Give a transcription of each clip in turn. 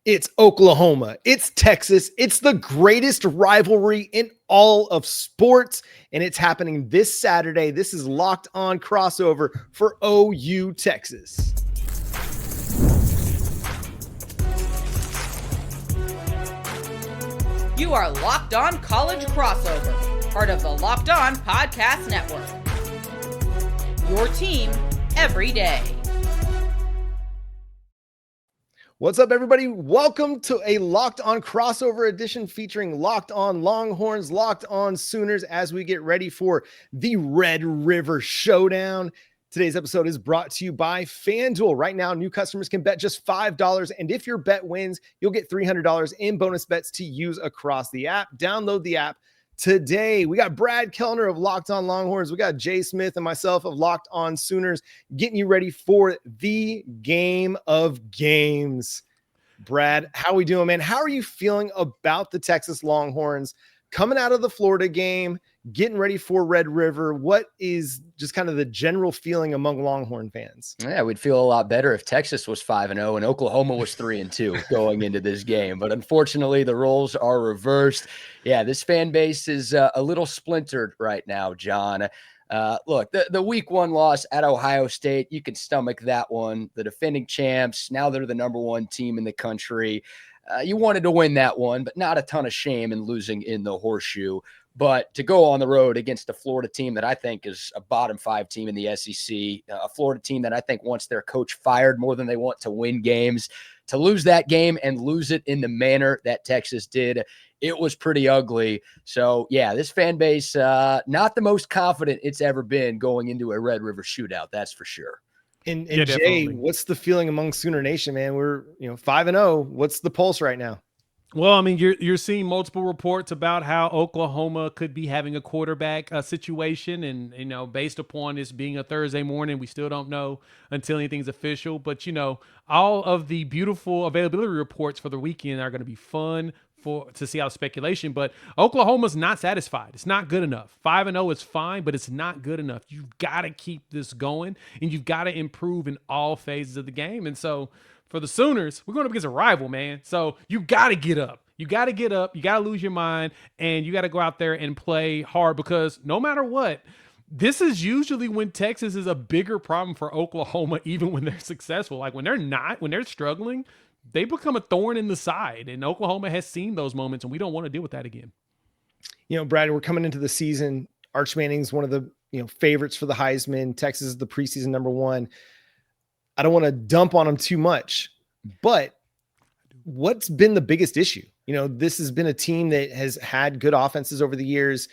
It's Oklahoma. It's Texas. It's the greatest rivalry in all of sports, and it's happening this Saturday. This is Locked On Crossover for OU Texas. You are Locked On College Crossover, part of the Locked On Podcast Network. Your team every day. What's up, everybody? Welcome to a Locked On Crossover edition featuring Locked On Longhorns, Locked On Sooners as we get ready for the Red River Showdown. Today's episode is brought to you by FanDuel. Right now, new customers can bet just $5, and if your bet wins, you'll get $300 in bonus bets to use across the app. Download the app today. We got Brad Kellner of Locked On Longhorns. We got Jay Smith and myself of Locked On Sooners getting you ready for the game of games. Brad, how we doing, man? How are you feeling about the Texas Longhorns coming out of the Florida game, getting ready for Red River? What is just kind of the general feeling among Longhorn fans? Yeah, we'd feel a lot better if Texas was 5-0 and Oklahoma was 3-2 going into this game. But unfortunately, the roles are reversed. Yeah, this fan base is a little splintered right now, John. Look, the week one loss at Ohio State, you can stomach that one. The defending champs, now they're the number one team in the country. You wanted to win that one, but not a ton of shame in losing in the horseshoe. But to go on the road against a Florida team that I think is a bottom five team in the SEC, a Florida team that I think wants their coach fired more than they want to win games, to lose that game and lose it in the manner that Texas did, it was pretty ugly. So, yeah, this fan base, not the most confident it's ever been going into a Red River shootout, that's for sure. And Yeah, Jay, definitely. what's the feeling among Sooner Nation, man? We're 5-0. What's the pulse right now? Well, I mean, you're seeing multiple reports about how Oklahoma could be having a quarterback situation, and based upon this being a Thursday morning, we still don't know until anything's official. But all of the beautiful availability reports for the weekend are going to be fun to see out speculation. But Oklahoma's not satisfied. It's not good enough. 5-0 is fine, but it's not good enough. You've got to keep this going, and you've got to improve in all phases of the game. And so, for the Sooners, we're going up against a rival, man. So you got to get up. You got to get up. You got to lose your mind, and you got to go out there and play hard, because no matter what, this is usually when Texas is a bigger problem for Oklahoma, even when they're successful. Like when they're struggling, they become a thorn in the side, and Oklahoma has seen those moments, and we don't want to deal with that again. Brad, we're coming into the season. Arch Manning's one of the favorites for the Heisman. Texas is the preseason number one. I don't want to dump on them too much, but what's been the biggest issue? This has been a team that has had good offenses over the years.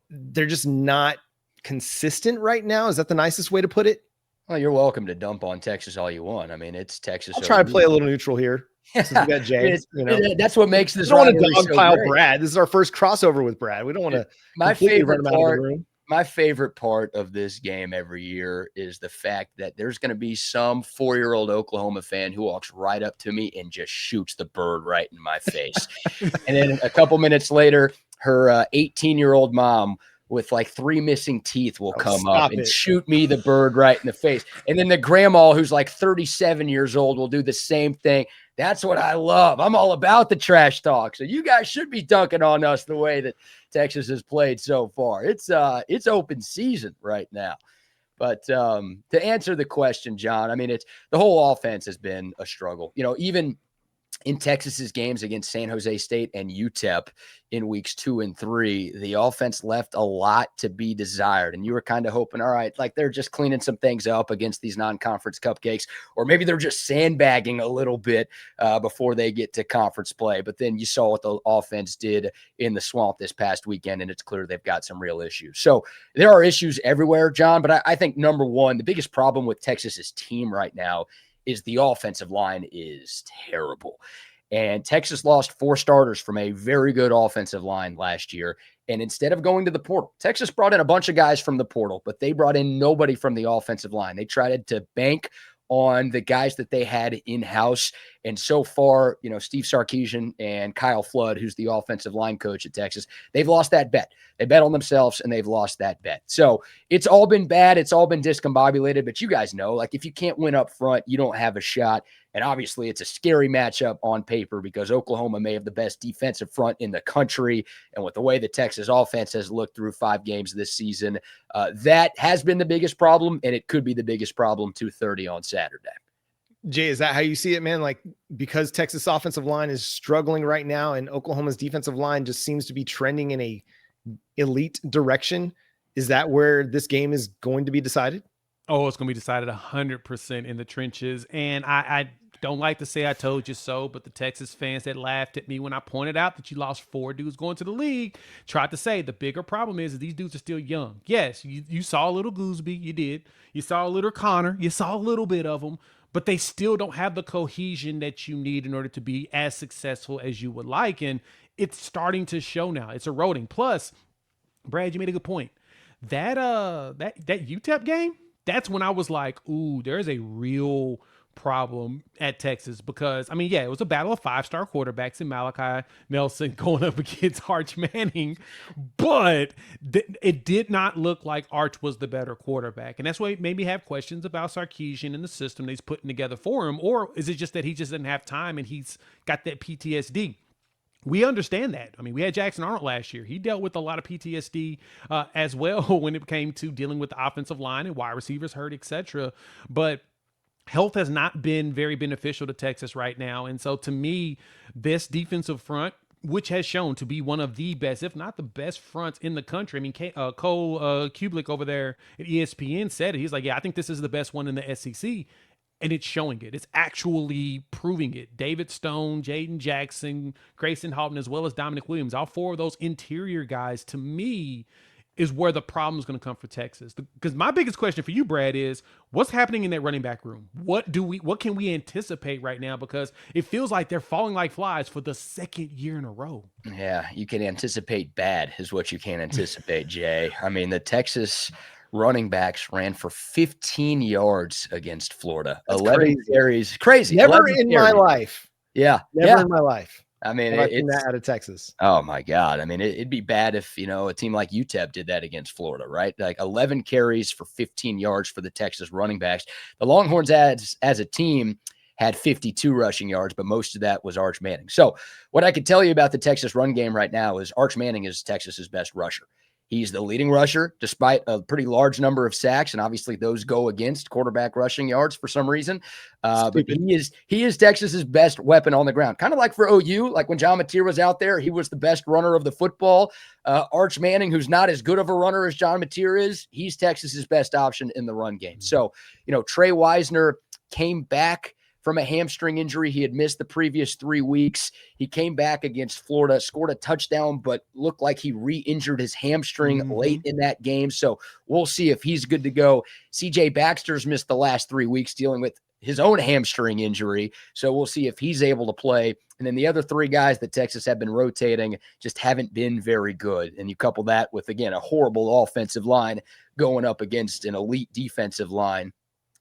They're just not consistent right now. Is that the nicest way to put it? Well, you're welcome to dump on Texas all you want. I mean, it's Texas. I'll try to play a little neutral here. Since we got Jay, That's what makes this. I don't want to dogpile Brad. This is our first crossover with Brad. We don't want to. My favorite part of this game every year is the fact that there's going to be some 4-year-old Oklahoma fan who walks right up to me and just shoots the bird right in my face. And then a couple minutes later, her 18-year-old mom with like 3 missing teeth will come up and shoot me the bird right in the face. And then the grandma who's like 37 years old will do the same thing. That's what I love. I'm all about the trash talk. So you guys should be dunking on us the way that Texas has played so far. It's open season right now. But to answer the question, John, I mean, the whole offense has been a struggle. Even in Texas's games against San Jose State and UTEP in weeks 2 and 3, the offense left a lot to be desired. And you were kind of hoping, all right, like they're just cleaning some things up against these non-conference cupcakes, or maybe they're just sandbagging a little bit before they get to conference play. But then you saw what the offense did in the swamp this past weekend, and it's clear they've got some real issues. So there are issues everywhere, John, but I think number one, the biggest problem with Texas's team right now is the offensive line is terrible. And Texas lost 4 starters from a very good offensive line last year. And instead of going to the portal, Texas brought in a bunch of guys from the portal, but they brought in nobody from the offensive line. They tried to bank on the guys that they had in-house, And so far, Steve Sarkisian and Kyle Flood, who's the offensive line coach at Texas, they've lost that bet. They bet on themselves and they've lost that bet. So it's all been bad. It's all been discombobulated, but you guys know, like, if you can't win up front, you don't have a shot. And obviously it's a scary matchup on paper because Oklahoma may have the best defensive front in the country. And with the way the Texas offense has looked through 5 games this season, that has been the biggest problem, and it could be the biggest problem 2:30 on Saturday. Jay, is that how you see it, man? Like, because Texas offensive line is struggling right now and Oklahoma's defensive line just seems to be trending in a elite direction, is that where this game is going to be decided? Oh, it's going to be decided 100% in the trenches. And I don't like to say I told you so, but the Texas fans that laughed at me when I pointed out that you lost 4 dudes going to the league tried to say the bigger problem is that these dudes are still young. Yes, you saw a little Gooseby, you did. You saw a little Connor, you saw a little bit of them, but they still don't have the cohesion that you need in order to be as successful as you would like. And it's starting to show now. It's eroding. Plus, Brad, you made a good point. That UTEP game, that's when I was like, ooh, there's a real problem at Texas because, I mean, yeah, it was a battle of 5-star quarterbacks in Malachi Nelson going up against Arch Manning, but it did not look like Arch was the better quarterback. And that's why it made me have questions about Sarkisian and the system that he's putting together for him. Or is it just that he just doesn't have time and he's got that PTSD? We understand that. I mean, we had Jackson Arnold last year. He dealt with a lot of PTSD as well when it came to dealing with the offensive line and wide receivers hurt, etc. But health has not been very beneficial to Texas right now. And so to me, this defensive front, which has shown to be one of the best, if not the best fronts in the country. I mean, Cole Kublik over there at ESPN said it. He's like, yeah, I think this is the best one in the SEC. And it's showing it. It's actually proving it. David Stone, Jaden Jackson, Grayson Halton, as well as Dominic Williams, all 4 of those interior guys, to me, is where the problem is going to come for Texas. Because my biggest question for you, Brad, is what's happening in that running back room? What can we anticipate right now? Because it feels like they're falling like flies for the 2nd year in a row. Yeah, you can anticipate bad is what you can't anticipate, Jay. I mean, the Texas running backs ran for 15 yards against Florida. That's 11 carries. Crazy. Never in my life. Yeah. Never in my life. I mean, it's that out of Texas. Oh my God. I mean, it'd be bad if, a team like UTEP did that against Florida, right? Like 11 carries for 15 yards for the Texas running backs. The Longhorns as a team had 52 rushing yards, but most of that was Arch Manning. So what I can tell you about the Texas run game right now is Arch Manning is Texas's best rusher. He's the leading rusher, despite a pretty large number of sacks, and obviously those go against quarterback rushing yards for some reason. But he is Texas's best weapon on the ground. Kind of like for OU, like when John Mateer was out there, he was the best runner of the football. Arch Manning, who's not as good of a runner as John Mateer is, he's Texas's best option in the run game. So, Trey Wisner came back from a hamstring injury. He had missed the previous 3 weeks. He came back against Florida, scored a touchdown, but looked like he re-injured his hamstring late in that game. So we'll see if he's good to go. CJ Baxter's missed the last 3 weeks dealing with his own hamstring injury. So we'll see if he's able to play. And then the other 3 guys that Texas have been rotating just haven't been very good. And you couple that with, again, a horrible offensive line going up against an elite defensive line.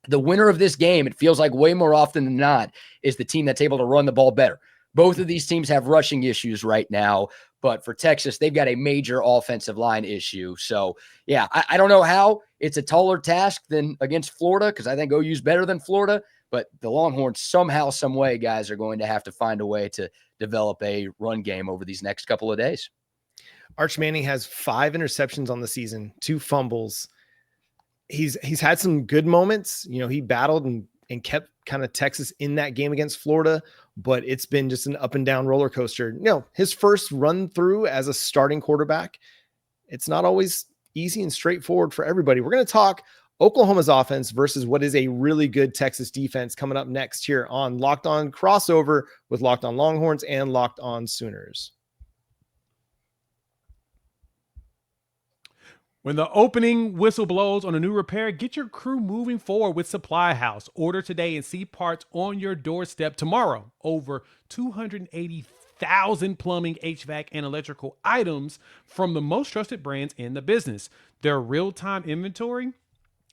The winner of this game, it feels like way more often than not, is the team that's able to run the ball better. Both of these teams have rushing issues right now, but for Texas, they've got a major offensive line issue. So, yeah, I don't know how it's a taller task than against Florida because I think OU's better than Florida, but the Longhorns somehow, some way, guys, are going to have to find a way to develop a run game over these next couple of days. Arch Manning has 5 interceptions on the season, 2 fumbles. He's had some good moments. He battled and kept kind of Texas in that game against Florida, but it's been just an up and down roller coaster. His first run through as a starting quarterback, it's not always easy and straightforward for everybody. We're going to talk Oklahoma's offense versus what is a really good Texas defense coming up next here on Locked On Crossover with Locked On Longhorns and Locked On Sooners. When the opening whistle blows on a new repair, get your crew moving forward with Supply House. Order today and see parts on your doorstep tomorrow. Over 280,000 plumbing, HVAC, and electrical items from the most trusted brands in the business. Their real-time inventory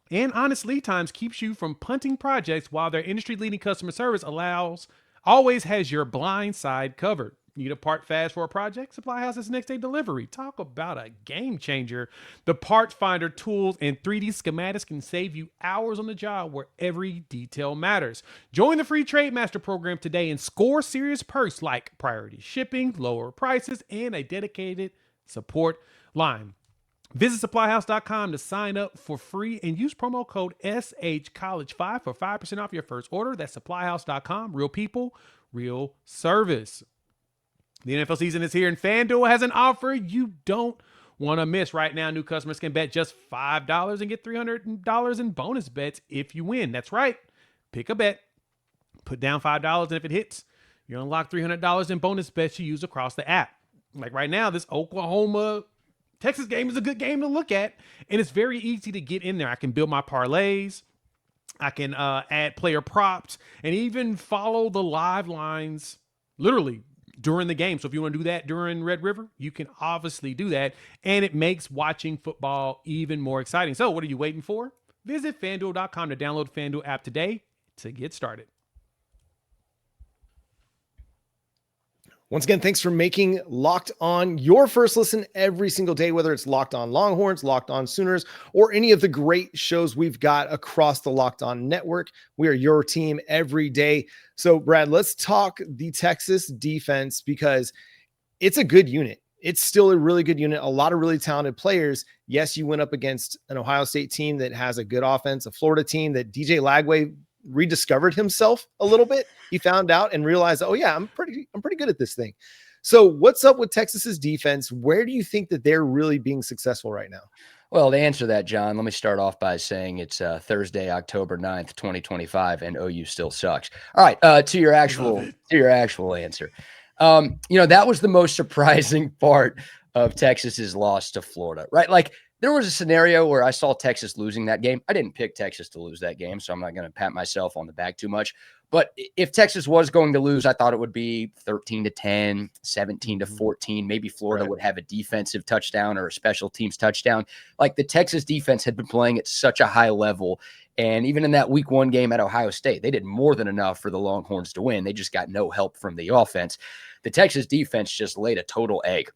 and honest lead times keeps you from punting projects, while their industry-leading customer service allows always has your blind side covered. Need a part fast for a project? Supply House has next day delivery. Talk about a game changer. The part finder tools and 3D schematics can save you hours on the job where every detail matters. Join the free Trade Master program today and score serious perks like priority shipping, lower prices, and a dedicated support line. Visit supplyhouse.com to sign up for free and use promo code SHCollege5 for 5% off your first order. That's supplyhouse.com. Real people, real service. The NFL season is here, and FanDuel has an offer you don't want to miss. Right now, new customers can bet just $5 and get $300 in bonus bets if you win. That's right. Pick a bet, put down $5, and if it hits, you unlock $300 in bonus bets you use across the app. Like right now, this Oklahoma-Texas game is a good game to look at, and it's very easy to get in there. I can build my parlays. I can add player props and even follow the live lines literally during the game. So if you want to do that during Red River, you can obviously do that. And it makes watching football even more exciting. So what are you waiting for? Visit FanDuel.com to download the FanDuel app today to get started. Once again, thanks for making Locked On your first listen every single day, whether it's Locked On Longhorns, Locked On Sooners, or any of the great shows we've got across the Locked On network. We are your team every day. So, Brad, let's talk the Texas defense because it's a good unit. It's still a really good unit, a lot of really talented players. Yes, you went up against an Ohio State team that has a good offense, a Florida team that DJ Lagway rediscovered himself a little bit. He found out and realized, oh yeah, I'm pretty good at this thing. So what's up with Texas's defense? Where do you think that they're really being successful right now? Well, to answer that, John, let me start off by saying it's Thursday, October 9th, 2025, and OU still sucks. All right, to your actual answer. That was the most surprising part of Texas's loss to Florida, right? Like, there was a scenario where I saw Texas losing that game. I didn't pick Texas to lose that game, so I'm not going to pat myself on the back too much. But if Texas was going to lose, I thought it would be 13-10, 17-14. Maybe Florida would have a defensive touchdown or a special teams touchdown. Like, the Texas defense had been playing at such a high level. And even in that week 1 game at Ohio State, they did more than enough for the Longhorns to win. They just got no help from the offense. The Texas defense just laid a total egg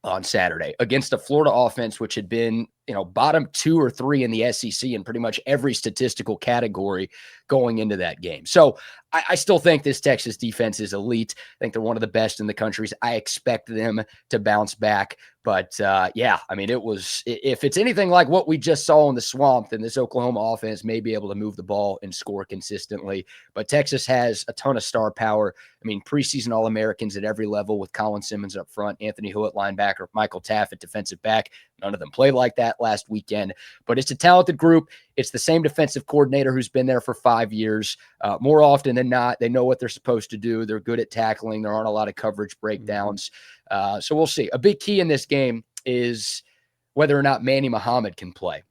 on Saturday against a Florida offense, which had been, bottom 2 or 3 in the SEC in pretty much every statistical category going into that game. So I still think this Texas defense is elite. I think they're one of the best in the country. I expect them to bounce back. But if it's anything like what we just saw in the swamp, then this Oklahoma offense may be able to move the ball and score consistently. But Texas has a ton of star power. I mean, preseason All-Americans at every level with Colin Simmons up front, Anthony Hewitt linebacker, Michael Taff at defensive back. None of them played like that last weekend, but it's a talented group. It's the same defensive coordinator who's been there for 5 years. More often than not, they know what they're supposed to do. They're good at tackling. There aren't a lot of coverage breakdowns. So we'll see. A big key in this game is whether or not Manny Muhammad can play.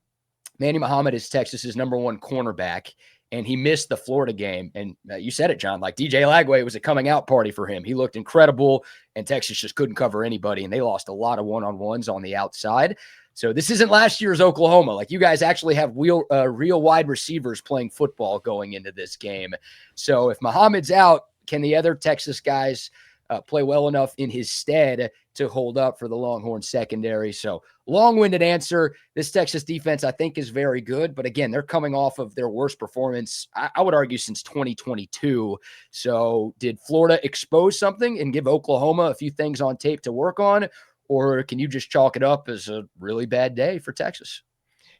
Manny Muhammad is Texas's number 1 cornerback, and he missed the Florida game. And you said it, John, like DJ Lagway was a coming out party for him. He looked incredible, and Texas just couldn't cover anybody, and they lost a lot of one-on-ones on the outside. So this isn't last year's Oklahoma. Like, you guys actually have real wide receivers playing football going into this game. So if Muhammad's out, can the other Texas guys play well enough in his stead to hold up for the Longhorns secondary? So long-winded answer. This Texas defense, I think, is very good. But again, they're coming off of their worst performance, I would argue, since 2022. So did Florida expose something and give Oklahoma a few things on tape to work on? Or can you just chalk it up as a really bad day for Texas?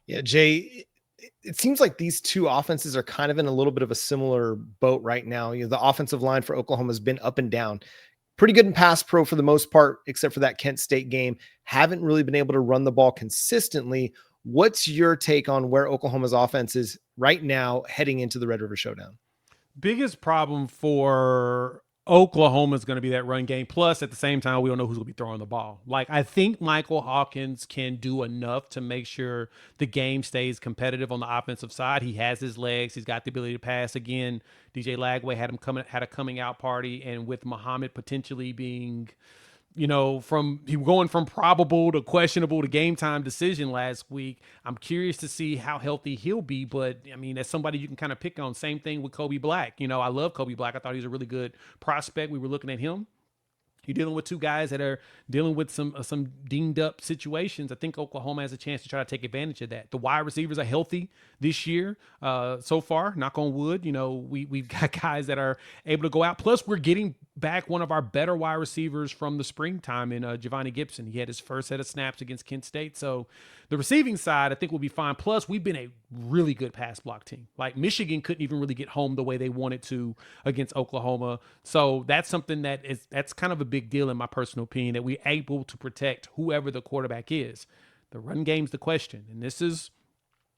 Yeah, Jay, it seems like these two offenses are kind of in a little bit of a similar boat right now. The offensive line for Oklahoma has been up and down. Pretty good in pass pro for the most part, except for that Kent State game. Haven't really been able to run the ball consistently. What's your take on where Oklahoma's offense is right now heading into the Red River Showdown? Biggest problem for Oklahoma is going to be that run game. Plus, at the same time, we don't know who's going to be throwing the ball. Like, I think Michael Hawkins can do enough to make sure the game stays competitive on the offensive side. He has his legs. He's got the ability to pass. Again, DJ Lagway had a coming out party, and with Muhammad potentially being from going from probable to questionable to game time decision last week. I'm curious to see how healthy he'll be. But I mean, as somebody you can kind of pick on, same thing with Kobe Black. I love Kobe Black. I thought he was a really good prospect. We were looking at him. You're dealing with two guys that are dealing with some dinged up situations. I think Oklahoma has a chance to try to take advantage of that. The wide receivers are healthy this year so far. Knock on wood. We've got guys that are able to go out. Plus, we're getting back one of our better wide receivers from the springtime in Giovanni Gibson. He had his first set of snaps against Kent State. So the receiving side, I think, will be fine. Plus, we've been a really good pass block team. Like Michigan couldn't even really get home the way they wanted to against Oklahoma. So that's something that's kind of a big deal in my personal opinion, that we're able to protect whoever the quarterback is. The run game's the question. And this is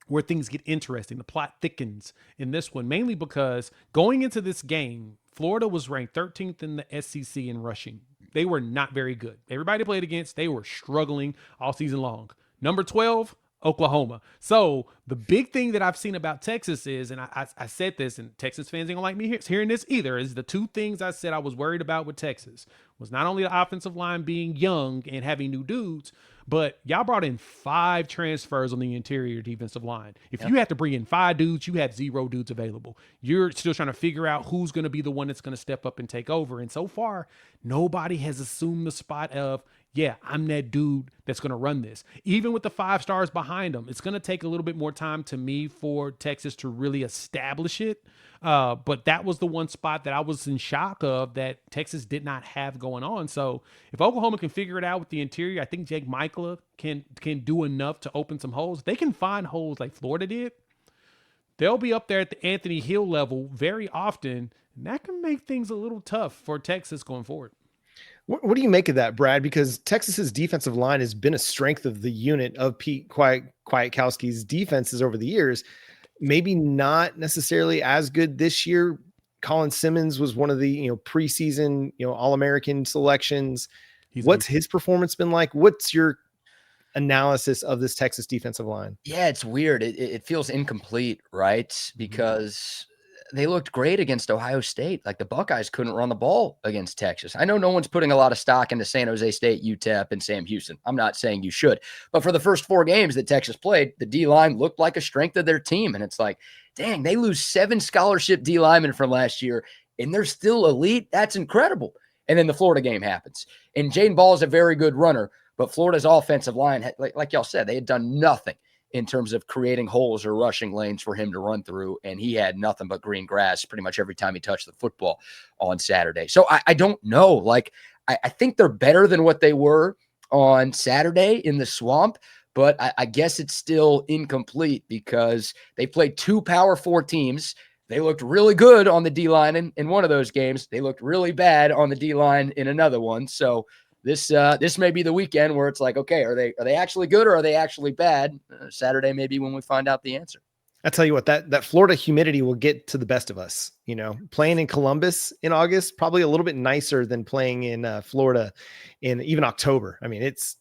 where things get interesting. The plot thickens in this one, mainly because going into this game, Florida was ranked 13th in the SEC in rushing. They were not very good. Everybody they played against, they were struggling all season long. Number 12, Oklahoma. So the big thing that I've seen about Texas is, and I said this, and Texas fans ain't gonna like me hearing this either, is the two things I said I was worried about with Texas was not only the offensive line being young and having new dudes, but y'all brought in 5 transfers on the interior defensive line. If you have to bring in 5 dudes, you have 0 dudes available. You're still trying to figure out who's going to be the one that's going to step up and take over. And so far, nobody has assumed the spot of, yeah, I'm that dude that's going to run this. Even with the 5 stars behind them, it's going to take a little bit more time to me for Texas to really establish it. But that was the one spot that I was in shock of that Texas did not have going on. So if Oklahoma can figure it out with the interior, I think Jake Michaela can do enough to open some holes. They can find holes like Florida did. They'll be up there at the Anthony Hill level very often, and that can make things a little tough for Texas going forward. What do you make of that, Brad? Because Texas's defensive line has been a strength of the unit of Pete Kwiatkowski's defenses over the years. Maybe not necessarily as good this year. Colin Simmons was one of the preseason All-American selections. What's his performance been like? What's your analysis of this Texas defensive line? Yeah, it's weird. It feels incomplete, right? Because they looked great against Ohio State. Like the Buckeyes couldn't run the ball against Texas. I know no one's putting a lot of stock into San Jose State, UTEP, and Sam Houston. I'm not saying you should. But for the first 4 games that Texas played, the D-line looked like a strength of their team. And it's like, dang, they lose 7 scholarship D linemen from last year, and they're still elite. That's incredible. And then the Florida game happens. And Jaden Ball is a very good runner, but Florida's offensive line, like y'all said, they had done nothing in terms of creating holes or rushing lanes for him to run through. And he had nothing but green grass pretty much every time he touched the football on Saturday. So I don't know. Like, I think they're better than what they were on Saturday in the Swamp, but I guess it's still incomplete because they played 2 Power 4 teams. They looked really good on the D-line in one of those games. They looked really bad on the D-line in another one. So this may be the weekend where it's like, okay, are they actually good or are they actually bad? Saturday maybe when we find out the answer. I tell you what, that Florida humidity will get to the best of us. Playing in Columbus in August, probably a little bit nicer than playing in Florida in even October. I mean, it's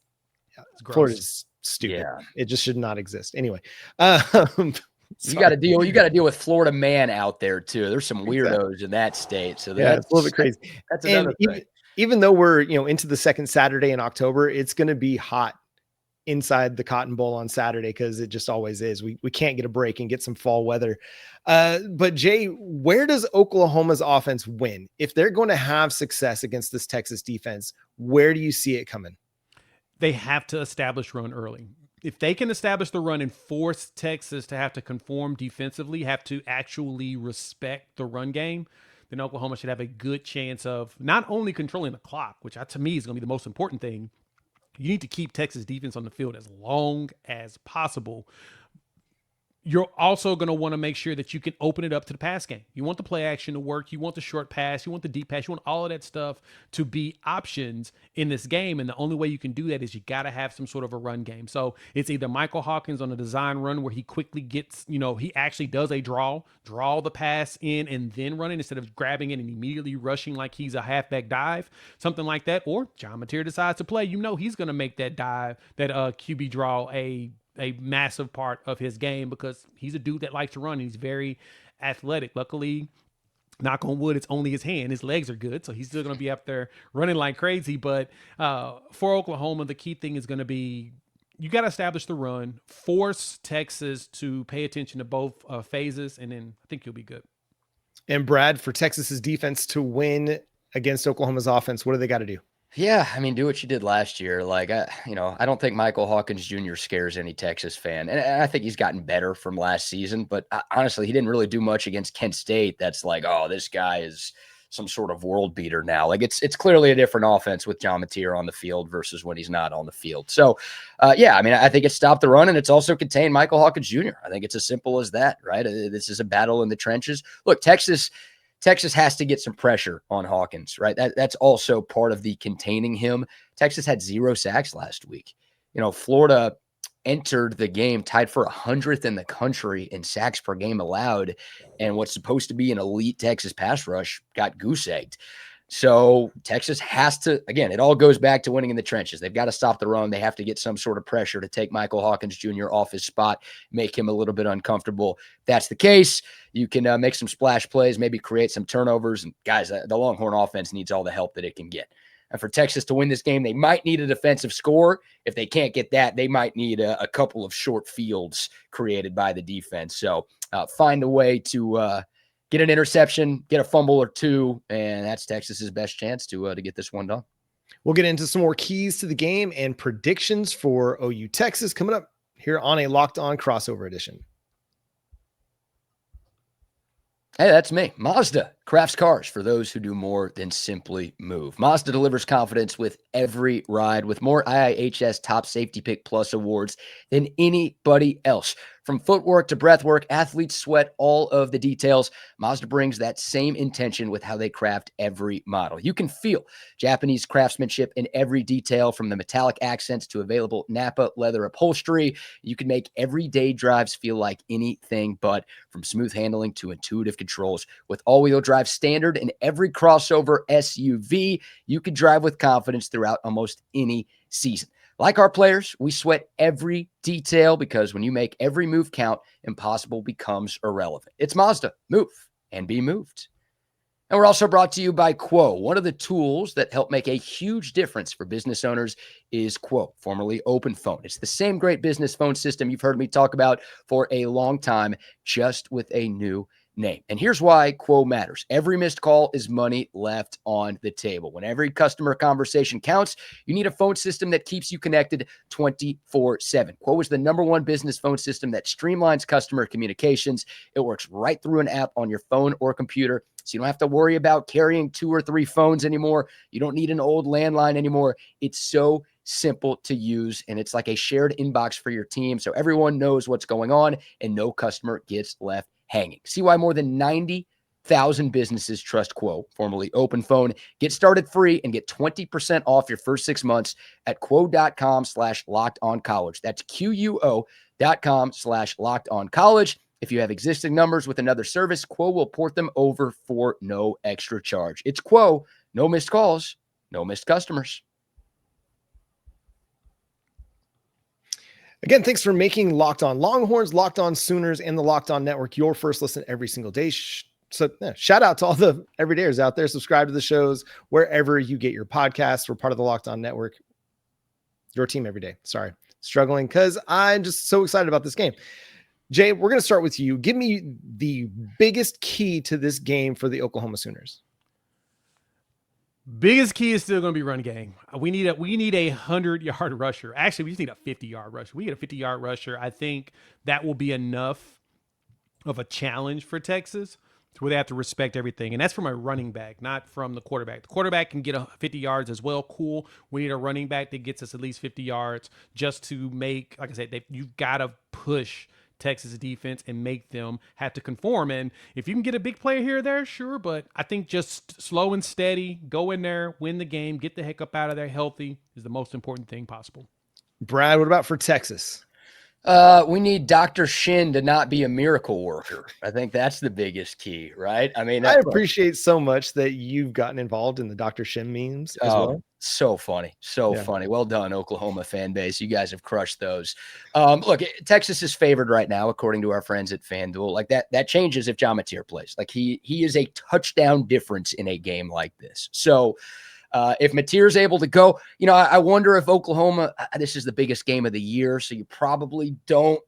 Florida's stupid. Yeah. It just should not exist. Anyway, you got to deal with Florida man out there too. There's some weirdos in that state. So that's a little bit crazy. That's another thing. Even though we're, into the second Saturday in October, it's going to be hot inside the Cotton Bowl on Saturday because it just always is. We can't get a break and get some fall weather. But Jay, where does Oklahoma's offense win? If they're going to have success against this Texas defense, where do you see it coming? They have to establish run early. If they can establish the run and force Texas to have to conform defensively, have to actually respect the run game, then Oklahoma should have a good chance of not only controlling the clock, which to me is going to be the most important thing. You need to keep Texas defense on the field as long as possible. You're also going to want to make sure that you can open it up to the pass game. You want the play action to work. You want the short pass. You want the deep pass. You want all of that stuff to be options in this game. And the only way you can do that is you got to have some sort of a run game. So it's either Michael Hawkins on a design run where he quickly gets, he actually does a draw the pass in and then running instead of grabbing it and immediately rushing like he's a halfback dive, something like that. Or John Mateer decides to play. He's going to make that dive, that QB draw a massive part of his game because he's a dude that likes to run. And he's very athletic. Luckily, knock on wood, it's only his hand. His legs are good, so he's still going to be up there running like crazy. But for Oklahoma, the key thing is going to be you got to establish the run, force Texas to pay attention to both phases, and then I think you'll be good. And Brad, for Texas's defense to win against Oklahoma's offense, what do they got to do? Yeah, I mean, do what you did last year. Like, I don't think Michael Hawkins Jr. scares any Texas fan, and I think he's gotten better from last season. But honestly, he didn't really do much against Kent State. That's like, oh, this guy is some sort of world beater now. Like, it's clearly a different offense with John Mateer on the field versus when he's not on the field. So, yeah, I mean, I think it's stopped the run, and it's also contained Michael Hawkins Jr. I think it's as simple as that, right? This is a battle in the trenches. Look, Texas has to get some pressure on Hawkins, right? That's also part of the containing him. Texas had 0 sacks last week. Florida entered the game tied for 100th in the country in sacks per game allowed, and what's supposed to be an elite Texas pass rush got goose-egged. So Texas has to, again, it all goes back to winning in the trenches. They've got to stop the run. They have to get some sort of pressure to take Michael Hawkins Jr. off his spot, make him a little bit uncomfortable. If that's the case, you can make some splash plays, maybe create some turnovers. And guys, the Longhorn offense needs all the help that it can get. And for Texas to win this game, they might need a defensive score. If they can't get that, they might need a couple of short fields created by the defense. So find a way to get an interception, get a fumble or two, and that's Texas's best chance to get this one done. We'll get into some more keys to the game and predictions for OU Texas coming up here on a Locked On Crossover Edition. Hey, that's me. Mazda crafts cars for those who do more than simply move. Mazda delivers confidence with every ride, with more IIHS Top Safety Pick Plus awards than anybody else. From footwork to breathwork, athletes sweat all of the details. Mazda brings that same intention with how they craft every model. You can feel Japanese craftsmanship in every detail, from the metallic accents to available Napa leather upholstery. You can make everyday drives feel like anything but, from smooth handling to intuitive controls. With all-wheel drive standard in every crossover SUV, you can drive with confidence throughout almost any season. Like our players, we sweat every detail, because when you make every move count, impossible becomes irrelevant. It's Mazda. Move and be moved. And we're also brought to you by Quo. One of the tools that help make a huge difference for business owners is Quo, formerly Open Phone. It's the same great business phone system you've heard me talk about for a long time, just with a new name. And here's why Quo matters. Every missed call is money left on the table. When every customer conversation counts, you need a phone system that keeps you connected 24/7. Quo is the #1 business phone system that streamlines customer communications. It works right through an app on your phone or computer, so you don't have to worry about carrying 2 or 3 phones anymore. You don't need an old landline anymore. It's so simple to use, and it's like a shared inbox for your team, so everyone knows what's going on and no customer gets left hanging. See why more than 90,000 businesses trust Quo, formerly Open Phone. Get started free and get 20% off your first 6 months at quo.com/lockedoncollege. That's QUO.com/lockedoncollege. If you have existing numbers with another service, Quo will port them over for no extra charge. It's Quo. No missed calls, no missed customers. Again, thanks for making Locked On Longhorns, Locked On Sooners, and the Locked On Network your first listen every single day. So shout out to all the everydayers out there. Subscribe to the shows wherever you get your podcasts. We're part of the Locked On Network. Your team every day. Sorry, struggling because I'm just so excited about this game. Jay, we're going to start with you. Give me the biggest key to this game for the Oklahoma Sooners. Biggest key is still going to be run game. We need a 100-yard rusher. Actually, we just need a 50-yard rusher. We get a 50-yard rusher. I think that will be enough of a challenge for Texas to where they have to respect everything. And that's from a running back, not from the quarterback. The quarterback can get 50 yards as well. Cool. We need a running back that gets us at least 50 yards just to make, like I said, you've got to push Texas defense and make them have to conform. And if you can get a big player here or there, sure, but I think just slow and steady, go in there, win the game, get the heck up out of there healthy is the most important thing possible. Brad, what about for Texas? We need Dr. Shin to not be a miracle worker. I think that's the biggest key, right? I mean, I appreciate so much that you've gotten involved in the Dr. Shin memes as well. So funny. So Yeah. funny. Well done, Oklahoma fan base. You guys have crushed those. Look, Texas is favored right now, according to our friends at FanDuel. Like that changes if John Mateer plays. Like he is a touchdown difference in a game like this. So if Mateer is able to go, I wonder if Oklahoma, this is the biggest game of the year, so you probably don't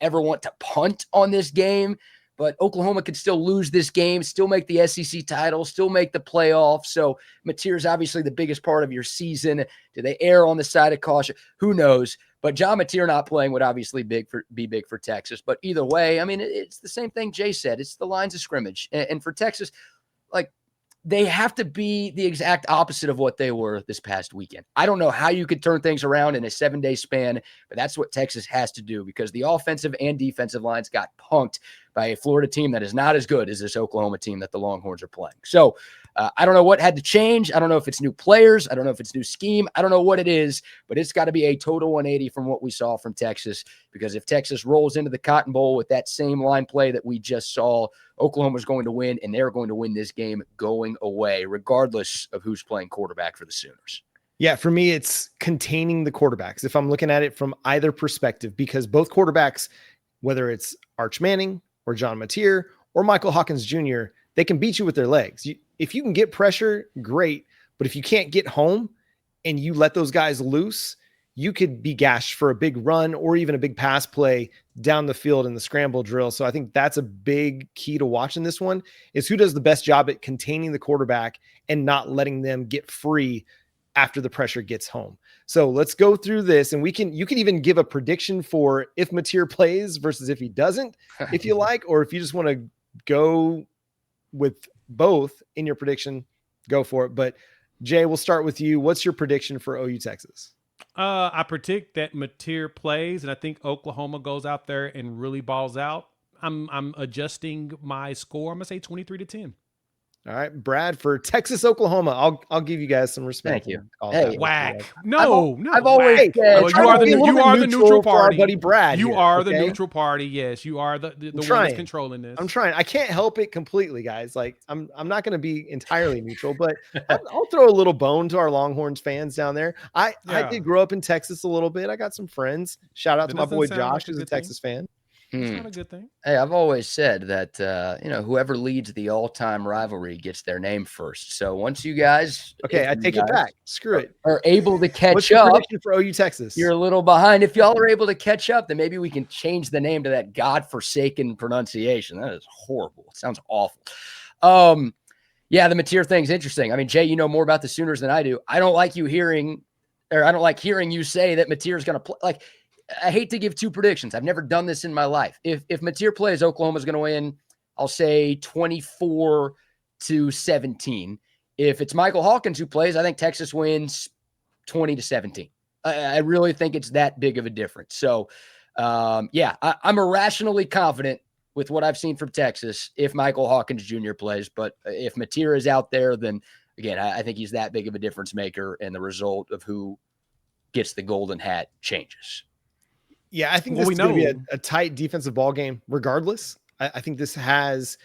ever want to punt on this game. But Oklahoma could still lose this game, still make the SEC title, still make the playoffs. So Mateer is obviously the biggest part of your season. Do they err on the side of caution? Who knows? But John Mateer not playing would obviously be big for Texas. But either way, I mean, it's the same thing Jay said. It's the lines of scrimmage. And for Texas, they have to be the exact opposite of what they were this past weekend. I don't know how you could turn things around in a 7-day span, but that's what Texas has to do because the offensive and defensive lines got punked by a Florida team that is not as good as this Oklahoma team that the Longhorns are playing. So I don't know what had to change. I don't know if it's new players. I don't know if it's new scheme. I don't know what it is, but it's got to be a total 180 from what we saw from Texas, because if Texas rolls into the Cotton Bowl with that same line play that we just saw, Oklahoma's going to win, and they're going to win this game going away, regardless of who's playing quarterback for the Sooners. Yeah, for me, it's containing the quarterbacks if I'm looking at it from either perspective, because both quarterbacks, whether it's Arch Manning or John Mateer or Michael Hawkins Jr., they can beat you with their legs. If you can get pressure, great. But if you can't get home and you let those guys loose, you could be gashed for a big run or even a big pass play down the field in the scramble drill. So I think that's a big key to watching this one, is who does the best job at containing the quarterback and not letting them get free after the pressure gets home. So let's go through this, and you can even give a prediction for if Mateer plays versus if he doesn't, if you like, or if you just want to go with both in your prediction, go for it. But Jay, we'll start with you. What's your prediction for OU Texas? I predict that Mateer plays, and I think Oklahoma goes out there and really balls out. I'm adjusting my score. I'm gonna say 23-10. All right, Brad, for Texas, Oklahoma, I'll give you guys some respect. Thank you. Hey, whack. No, I've always said, well, you are the neutral party. Our buddy Brad. You here, are okay? the neutral party. Yes, you are the one that's controlling this. I'm trying. I can't help it completely, guys. Like I'm not going to be entirely neutral, but I'll throw a little bone to our Longhorns fans down there. I did grow up in Texas a little bit. I got some friends. Shout out to my boy Josh, who's a Texas fan. It's not a good thing. Hey, I've always said that, whoever leads the all-time rivalry gets their name first. So once you guys, I take it back. Screw it. Are able to catch What's your up prediction for OU Texas? You're a little behind. If y'all are able to catch up, then maybe we can change the name to that godforsaken pronunciation. That is horrible. It sounds awful. The Mateer thing's interesting. I mean, Jay, you know more about the Sooners than I do. I don't like hearing you say that Mateer is going to play. Like, I hate to give two predictions. I've never done this in my life. If Mateer plays, Oklahoma's going to win, I'll say 24-17. If it's Michael Hawkins who plays, I think Texas wins 20-17. I really think it's that big of a difference. So, I'm irrationally confident with what I've seen from Texas if Michael Hawkins Jr. plays. But if Mateer is out there, then, again, I think he's that big of a difference maker, and the result of who gets the golden hat changes. Yeah, I think this is going to be a tight defensive ball game regardless. I think this has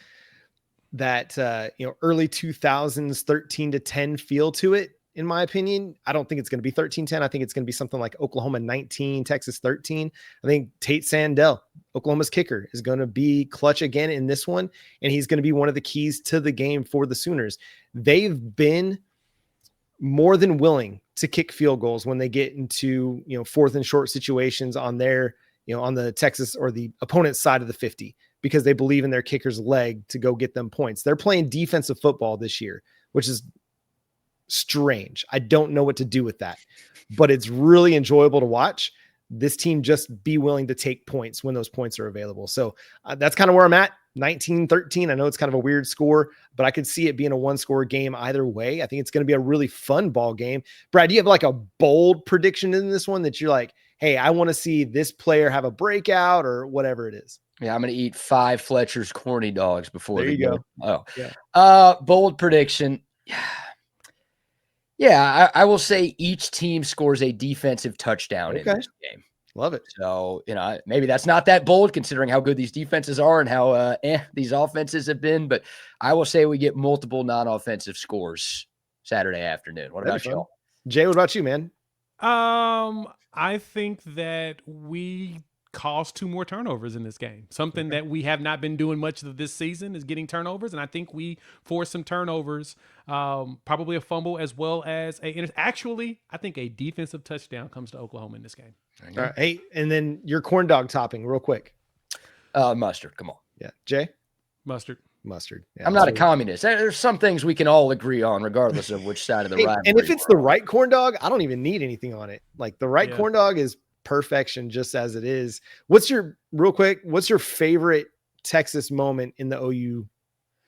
that early 2000s 13-10 feel to it, in my opinion. I don't think it's going to be 13-10. I think it's going to be something like Oklahoma 19, Texas 13. I think Tate Sandell, Oklahoma's kicker, is going to be clutch again in this one, and he's going to be one of the keys to the game for the Sooners. They've been more than willing to kick field goals when they get into, fourth and short situations on their, on the Texas or the opponent's side of the 50, because they believe in their kicker's leg to go get them points. They're playing defensive football this year, which is strange. I don't know what to do with that, but it's really enjoyable to watch this team just be willing to take points when those points are available. So that's kind of where I'm at. 19-13. I know it's kind of a weird score, but I could see it being a one-score game either way. I think it's going to be a really fun ball game. Brad, do you have like a bold prediction in this one that you're like, hey, I want to see this player have a breakout or whatever it is? Yeah, I'm going to eat 5 Fletcher's corny dogs before there the you game. go. Yeah. Bold prediction. Yeah, I will say each team scores a defensive touchdown in this game. Love it. So, maybe that's not that bold considering how good these defenses are and how these offenses have been, but I will say we get multiple non-offensive scores Saturday afternoon. What about y'all? Jay, what about you, man? I think that we caused 2 more turnovers in this game. Something that we have not been doing much of this season is getting turnovers, and I think we forced some turnovers. Probably a fumble as well as actually, I think a defensive touchdown comes to Oklahoma in this game. All right, hey, and then your corn dog topping, real quick. Mustard. Come on. Yeah, Jay. Mustard. Yeah, I'm not a communist. There's some things we can all agree on, regardless of which side of the rivalry. And if it's the right corn dog, I don't even need anything on it. Like the right corn dog is perfection just as it is. What's your favorite Texas moment in the OU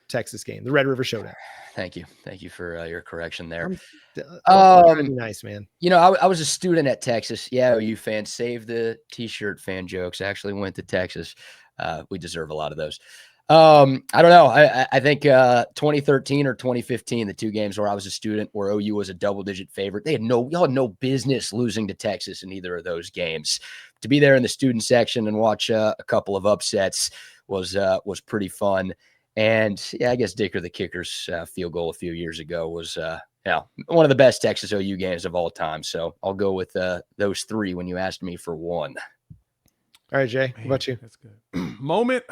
Texas game, the Red River Showdown? Thank you for your correction there. Nice, man. You know, I was a student at Texas. Yeah, OU fans, save the t-shirt fan jokes. I actually went to Texas. We deserve a lot of those. I don't know. I think 2013 or 2015, the 2 games where I was a student, where OU was a double-digit favorite. Y'all had no business losing to Texas in either of those games. To be there in the student section and watch a couple of upsets was pretty fun. And yeah, I guess Dicker the Kicker's field goal a few years ago was one of the best Texas OU games of all time. So I'll go with those 3 when you asked me for one. All right, Jay, what about you? That's good. Moment.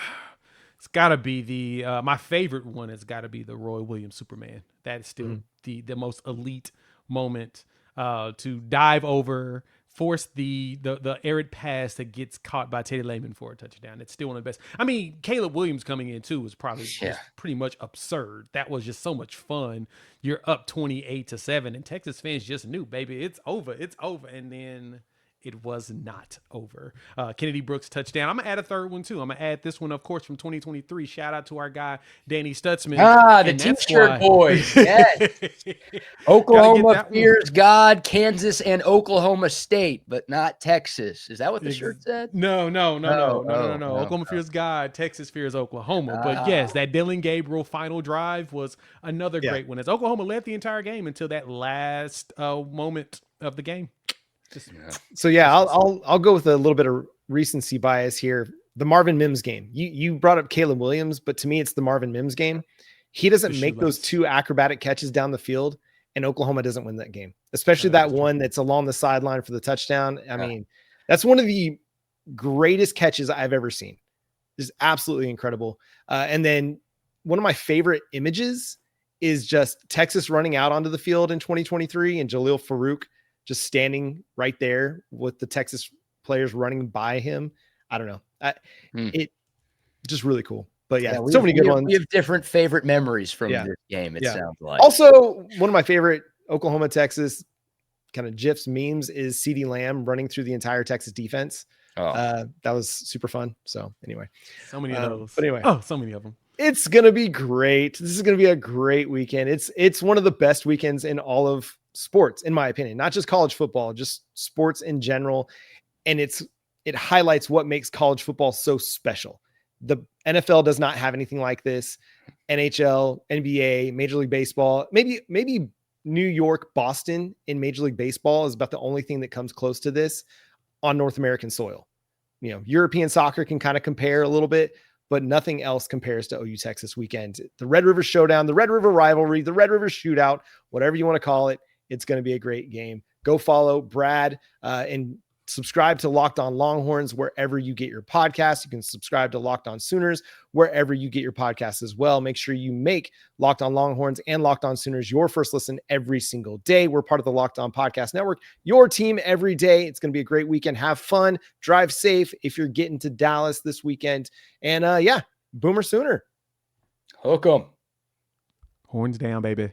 It's got to be the my favorite one has got to be the Roy Williams Superman. That is still the most elite moment to dive over, force the arid pass that gets caught by Teddy Lehman for a touchdown. It's still one of the best. I mean, Caleb Williams coming in too was probably just pretty much absurd. That was just so much fun. You're up 28-7 and Texas fans just knew, baby, it's over. And then it was not over. Kennedy Brooks touchdown. I'm going to add a third one too. I'm going to add this one, of course, from 2023. Shout out to our guy, Danny Stutzman. The t-shirt boys. Yes. Oklahoma fears God, Kansas, and Oklahoma State, but not Texas. Is that what the shirt said? No. Oklahoma fears God, Texas fears Oklahoma. But yes, that Dylan Gabriel final drive was another great one, as Oklahoma led the entire game until that last moment of the game. So yeah, I'll go with a little bit of recency bias here. The Marvin Mims game. You brought up Caleb Williams, but to me, it's the Marvin Mims game. He doesn't make those 2 acrobatic catches down the field, and Oklahoma doesn't win that game, especially that one that's along the sideline for the touchdown. I mean, that's one of the greatest catches I've ever seen. It's absolutely incredible. And then one of my favorite images is just Texas running out onto the field in 2023 and Jalil Farouk just standing right there with the Texas players running by him. I don't know. It just really cool. But yeah, so many good ones. We have different favorite memories from this game. It sounds like. Also, one of my favorite Oklahoma, Texas kind of GIFs memes is CeeDee Lamb running through the entire Texas defense. That was super fun. So anyway, so many of those. But anyway, so many of them. It's going to be great. This is going to be a great weekend. It's one of the best weekends in all of sports, in my opinion, not just college football, just sports in general. And it highlights what makes college football so special. The NFL does not have anything like this. NHL, NBA, Major League Baseball, maybe New York, Boston in Major League Baseball is about the only thing that comes close to this on North American soil. You know, European soccer can kind of compare a little bit, but nothing else compares to OU Texas weekend. The Red River Showdown, the Red River Rivalry, the Red River Shootout, whatever you want to call it. It's going to be a great game. Go follow Brad and subscribe to Locked On Longhorns wherever you get your podcasts. You can subscribe to Locked On Sooners wherever you get your podcasts as well. Make sure you make Locked On Longhorns and Locked On Sooners your first listen every single day. We're part of the Locked On Podcast Network, your team every day. It's going to be a great weekend. Have fun. Drive safe if you're getting to Dallas this weekend. And Boomer Sooner. Hook 'em. Horns down, baby.